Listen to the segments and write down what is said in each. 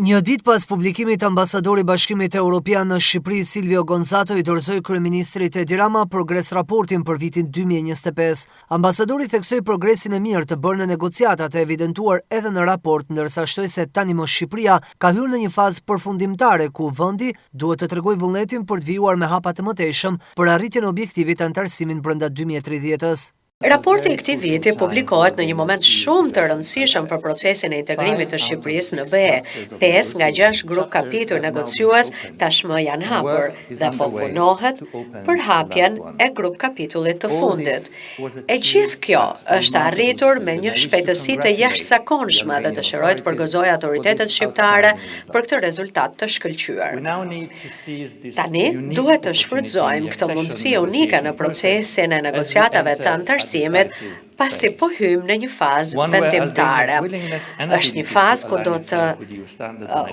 Një ditë pas publikimit, ambasadori i Bashkimit Evropian në Shqipëri Silvio Gonzato i dorëzoi kryeministrit Edi Rama progres raportin për vitin 2025. Ambasadori theksoi progresin e mirë të bërë në negociatat e evidentuar edhe në raport, ndërsa shtoi se tani më Shqipëria ka hyrë në një fazë përfundimtare ku vendi duhet të tregojë vullnetin për të vijuar me hapa të mëtejshëm për arritjen e objektivit të antarësimit brenda 2030-s. Raporti i këtij viti publikohet në një moment shumë të rëndësishëm për procesin e integrimit të Shqipërisë në BE. 5 nga 6 grup kapitull negociues tashmë janë hapur dhe po punohet për hapjen e grup kapitullit të fundit. E gjithë kjo është arritur me një shpejtësi të jashtëzakonshme dhe dëshiroj të përgëzoj autoritetet shqiptare për këtë rezultat të shkëlqyer. Tani duhet të shfrytëzojmë këtë mundësi unike në procesin e negociatave të antarësimit pasi po hymë në një fazë vendimtare. Është një fazë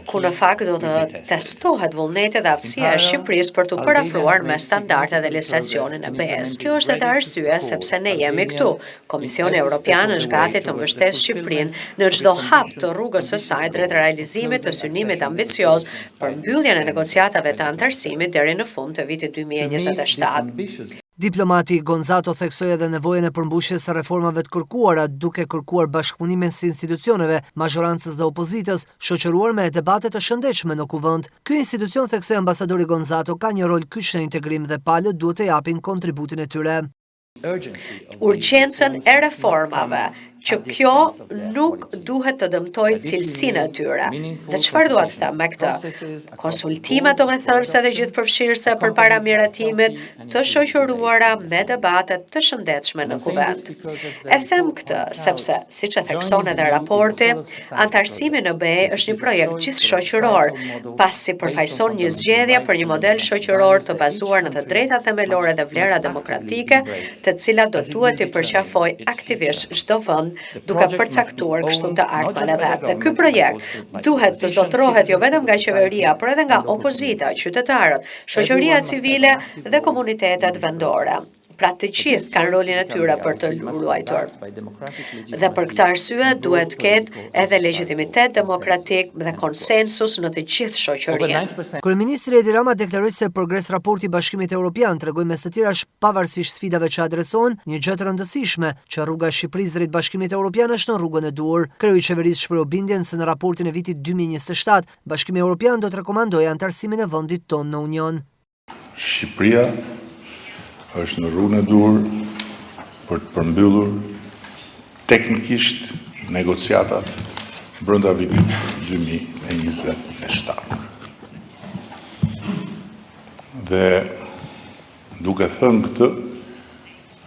ku në fakt do të testohet vullneti dhe aftësia e Shqipërisë për të parafruar me standardet dhe legjislacionin e BE-s. Kjo është edhe arsye sepse ne jemi këtu. Komisioni Evropian është gati të mbështesë Shqipërinë në çdo hap të rrugës së saj drejt realizimit të synimit ambicioz për mbylljen e negociatave të antarësimit deri në fund të vitit 2027. Diplomati Gonzato theksoi edhe nevojën e përmbushjes së reformave të kërkuara, duke kërkuar bashkëpunimin së institucioneve, majorancës dhe opozitës, shoqëruar me debate të shëndetshme në kuvend. Ky institucion, theksoi ambasadori Gonzato, ka një rol kyç në integrim dhe palët duhet të japin kontributin e tyre. Urgjencën e reformave, që kjo nuk duhet të dëmtoj cilësinë e tyre. Dhe çfarë dua të them me këtë? Konsultimet domethënëse dhe gjithëpërfshirëse përpara miratimit të shoqëruara me debate të shëndetshme në kuvend. E them këtë sepse, siç e thekson edhe raporti, antarësimi në BE është një projekt gjithëshoqëror, pasi përfaqëson një zgjedhje për një model shoqëror të bazuar në të drejtat themelore dhe vlera demokratike, të cilat do duhet të përqafojë aktivisht çdo vend duke përcaktuar kështu të ardhmen e vet. Dhe ky projekt duhet të zotërohet jo vetëm nga qeveria, por edhe nga opozita, qytetarët, shoqëria civile dhe komunitetet vendore. Pra të gjithë kanë rolin e tyre për të luajtur. Dhe për këtë arsye duhet të ketë edhe legjitimitet demokratik dhe konsensus në të gjithë shoqërinë. Kryeministri Edi Rama deklaroi se progres raporti i Bashkimit Evropian tregoi mes të tjerash pavarësisht sfidave që adresohen, një gjë të rëndësishme që rruga e Shqipërisë drejt Bashkimit Evropian është në rrugën e duhur. Kreu i qeverisë shpreu bindjen se në raportin e vitit 2027, Bashkimi Evropian do të rekomandojë antarësimin e vendit tonë në Union. Shqipëria është në rrugën e duhur për të përmbyllur teknikisht negociatat brenda vitit 2027. Dhe duke thënë këtë,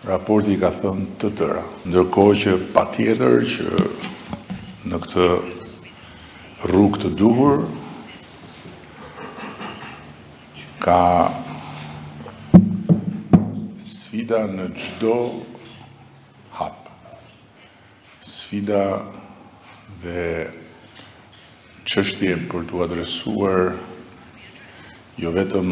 raporti ka thënë të tëra. Ndërkohë që patjetër që në këtë rrugë të duhur ka sfida në çdo hap. Sfida dhe çështje për t'u adresuar jo vetëm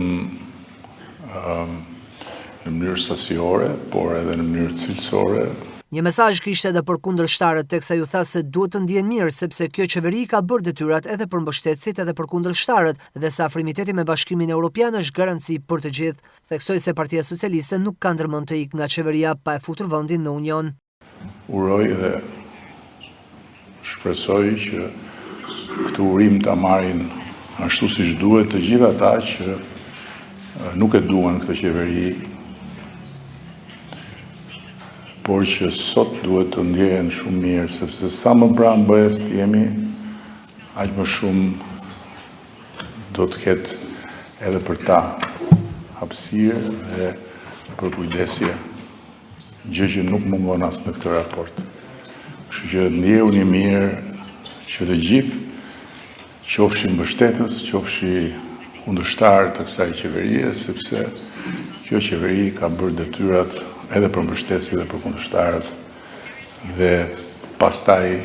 në mënyrë sasiore, por edhe në mënyrë cilësore. Një mesazh kishte edhe për kundërshtarët, teksa ju tha se duhet të ndihen mirë sepse kjo qeveri ka bërë detyrat edhe për mbështetësit edhe për kundërshtarët dhe se afrimiteti me Bashkimin Evropian është garanci për të gjithë. Theksoi se Partia Socialiste nuk ka ndërmend të ikë nga qeveria pa e futur vendin në Union. Uroj dhe shpresoj që këtë urim ta marrin ashtu siç duhet të gjithë ata që nuk e duan këtë qeveri, por që sot duhet të ndjehen shumë mirë, sepse sa më pranë BE-s jemi, aq më shumë do të ketë edhe për ta hapësirë dhe për kujdesje, gjë që nuk mungon as në këtë raport. Kështu që ndjehuni mirë që të gjithë, qofshin mbështetës, qofshin kundërshtar të kësaj qeverie, sepse kjo qeveri ka bërë detyrat edhe për mbështetësit dhe për kundërshtarët dhe pastaj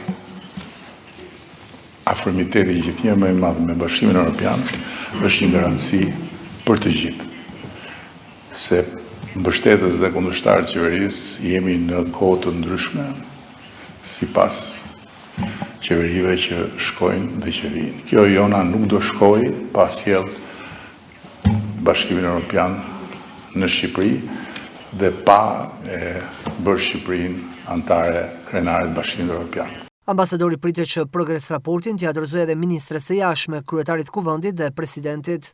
afrimiteti gjithnjëherë më i madh me Bashkimin Evropian është një garanci për të gjithë. Se mbështetës dhe kundërshtarët qeverisë jemi në kohë të ndryshme sipas qeverive që shkojnë dhe që vinë. Kjo jona nuk do shkojë pa sjell Bashkimin Evropian në Shqipëri dhe pa bërë Shqipërinë antare krenare të Bashkimit Evropian. Ambasadori pritet që progres raportin t'i adresojë edhe ministres së jashtme, kryetarit kuvendit dhe presidentit.